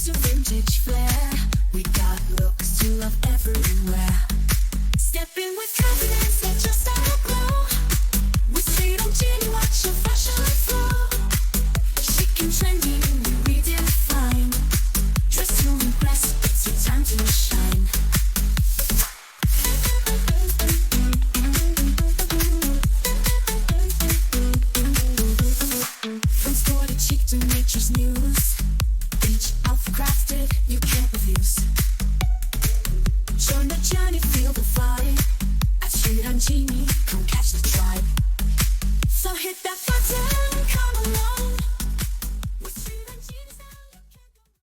to vintage flair. We got looks to love everywhere. Step in with confidence, let your style glow. With Sriranjini, watch your fashion flow. Chic and trendy, we redefine. Dress to impress, it's your time to shine. From sport to chic to nature's muse, each outfit crafted, you can't refuse. Join the journey, feel the vibe at Sriranjini.